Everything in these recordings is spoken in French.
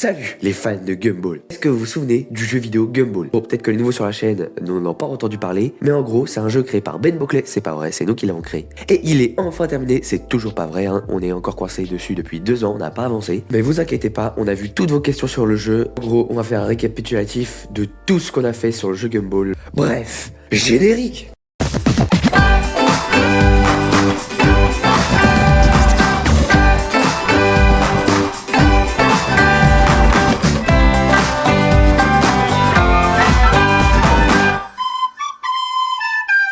Salut les fans de Gumball. Est-ce que vous vous souvenez du jeu vidéo Gumball? Bon, peut-être que les nouveaux sur la chaîne n'en ont pas entendu parler, mais en gros, c'est un jeu créé par Ben Boclet, c'est pas vrai, c'est nous qui l'avons créé. Et il est enfin terminé, c'est toujours pas vrai, hein. On est encore coincé dessus depuis 2 ans, on n'a pas avancé. Mais vous inquiétez pas, on a vu toutes vos questions sur le jeu. En gros, on va faire un récapitulatif de tout ce qu'on a fait sur le jeu Gumball. Bref, générique.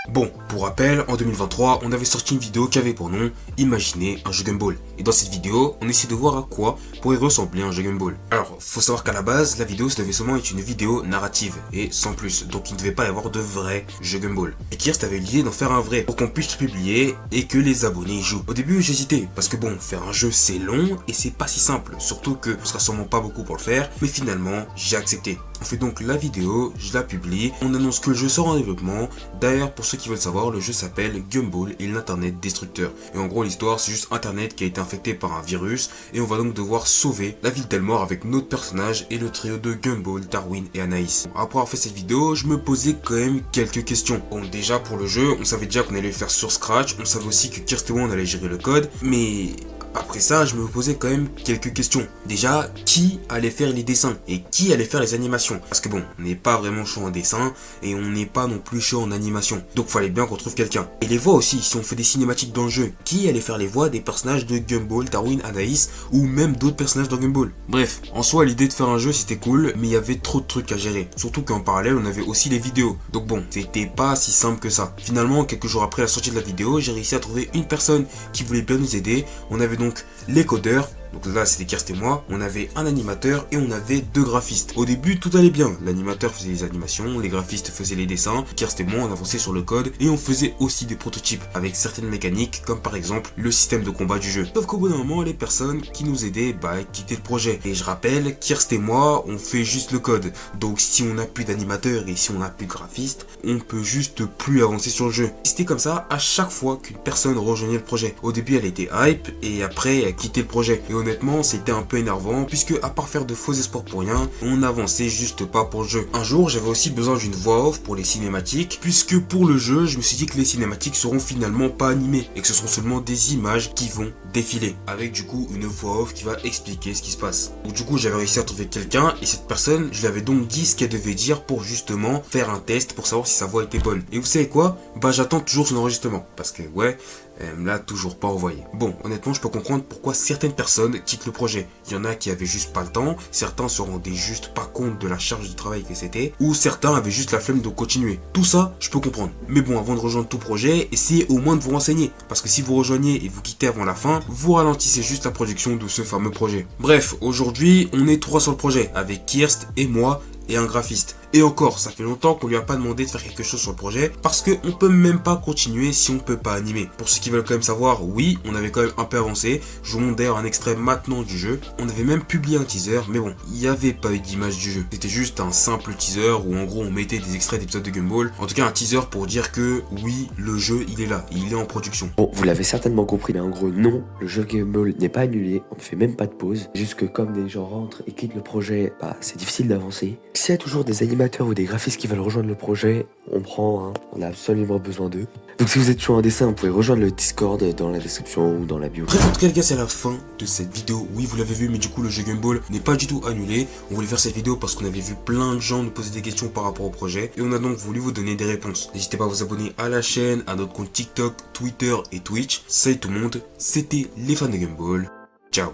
Bon, pour rappel, en 2023, on avait sorti une vidéo qui avait pour nom « Imaginez un jeu Gumball ». Et dans cette vidéo, on essaie de voir à quoi pourrait ressembler un jeu Gumball. Alors, faut savoir qu'à la base, la vidéo, ça devait seulement être une vidéo narrative, et sans plus. Donc il ne devait pas y avoir de vrai jeu Gumball. Et Kirst avait l'idée d'en faire un vrai, pour qu'on puisse le publier, et que les abonnés y jouent. Au début, j'hésitais, parce que bon, faire un jeu, c'est long, et c'est pas si simple. Surtout que ce sera sûrement pas beaucoup pour le faire, mais finalement, j'ai accepté. On fait donc la vidéo, je la publie, on annonce que le jeu sort en développement. D'ailleurs, pour ceux qui veulent savoir, le jeu s'appelle Gumball et l'internet destructeur. Et en gros, l'histoire, c'est juste internet qui a été infecté par un virus, et on va donc devoir sauver la ville d'Elmore avec notre personnage et le trio de Gumball, Darwin et Anaïs. Après avoir fait cette vidéo, je me posais quand même quelques questions. Bon, déjà pour le jeu, on savait déjà qu'on allait le faire sur Scratch, on savait aussi que Kirst et moi on allait gérer le code, mais après ça, je me posais quand même quelques questions. Déjà, qui allait faire les dessins et qui allait faire les animations? Parce que bon, on n'est pas vraiment chaud en dessin et on n'est pas non plus chaud en animation. Donc fallait bien qu'on trouve quelqu'un. Et les voix aussi, si on fait des cinématiques dans le jeu, qui allait faire les voix des personnages de Gumball, Darwin, Anaïs ou même d'autres personnages dans Gumball? Bref, en soi, l'idée de faire un jeu c'était cool, mais il y avait trop de trucs à gérer. Surtout qu'en parallèle, on avait aussi les vidéos. Donc bon, c'était pas si simple que ça. Finalement, quelques jours après la sortie de la vidéo, j'ai réussi à trouver une personne qui voulait bien nous aider. On avait donc les codeurs, donc là c'était Kirst et moi, on avait un animateur et on avait 2 graphistes. Au début tout allait bien, l'animateur faisait les animations, les graphistes faisaient les dessins, Kirst et moi on avançait sur le code et on faisait aussi des prototypes avec certaines mécaniques comme par exemple le système de combat du jeu. Sauf qu'au bout d'un moment les personnes qui nous aidaient quittaient le projet. Et je rappelle, Kirst et moi on fait juste le code, donc si on n'a plus d'animateur et si on n'a plus de graphiste, on peut juste plus avancer sur le jeu. C'était comme ça à chaque fois qu'une personne rejoignait le projet. Au début elle était hype et après elle quittait le projet. Et honnêtement c'était un peu énervant puisque à part faire de faux espoirs pour rien, on n'avançait juste pas pour le jeu. Un jour j'avais aussi besoin d'une voix off pour les cinématiques, puisque pour le jeu je me suis dit que les cinématiques seront finalement pas animées et que ce seront seulement des images qui vont défiler, avec du coup une voix off qui va expliquer ce qui se passe. Donc du coup j'avais réussi à trouver quelqu'un et cette personne je lui avais donc dit ce qu'elle devait dire pour justement faire un test pour savoir si sa voix était bonne. Et vous savez quoi? J'attends toujours son enregistrement parce que ouais, elle me l'a toujours pas envoyé. Bon, honnêtement, je peux comprendre pourquoi certaines personnes quittent le projet. Il y en a qui avaient juste pas le temps, certains se rendaient juste pas compte de la charge de travail que c'était, ou certains avaient juste la flemme de continuer. Tout ça, je peux comprendre. Mais bon, avant de rejoindre tout projet, essayez au moins de vous renseigner. Parce que si vous rejoignez et vous quittez avant la fin, vous ralentissez juste la production de ce fameux projet. Bref, aujourd'hui, on est 3 sur le projet, avec Kirst et moi, et un graphiste. Et encore, ça fait longtemps qu'on lui a pas demandé de faire quelque chose sur le projet parce qu'on peut même pas continuer si on peut pas animer. Pour ceux qui veulent quand même savoir, oui, on avait quand même un peu avancé. Je vous montre d'ailleurs un extrait maintenant du jeu. On avait même publié un teaser, mais bon, il n'y avait pas eu d'image du jeu. C'était juste un simple teaser où en gros on mettait des extraits d'épisodes de Gumball. En tout cas un teaser pour dire que oui, le jeu il est là, il est en production. Bon, vous l'avez certainement compris, mais en gros non, le jeu Gumball n'est pas annulé, on ne fait même pas de pause. Juste que comme des gens rentrent et quittent le projet, c'est difficile d'avancer. S'il y a toujours des animateurs ou des graphistes qui veulent rejoindre le projet, on prend, on a absolument besoin d'eux. Donc si vous êtes chaud en dessin, vous pouvez rejoindre le Discord dans la description ou dans la bio. Bref, en tout cas les gars, c'est la fin de cette vidéo. Oui, vous l'avez vu, mais du coup le jeu Gumball n'est pas du tout annulé. On voulait faire cette vidéo parce qu'on avait vu plein de gens nous poser des questions par rapport au projet et on a donc voulu vous donner des réponses. N'hésitez pas à vous abonner à la chaîne, à notre compte TikTok, Twitter et Twitch. Salut tout le monde, c'était les fans de Gumball. Ciao.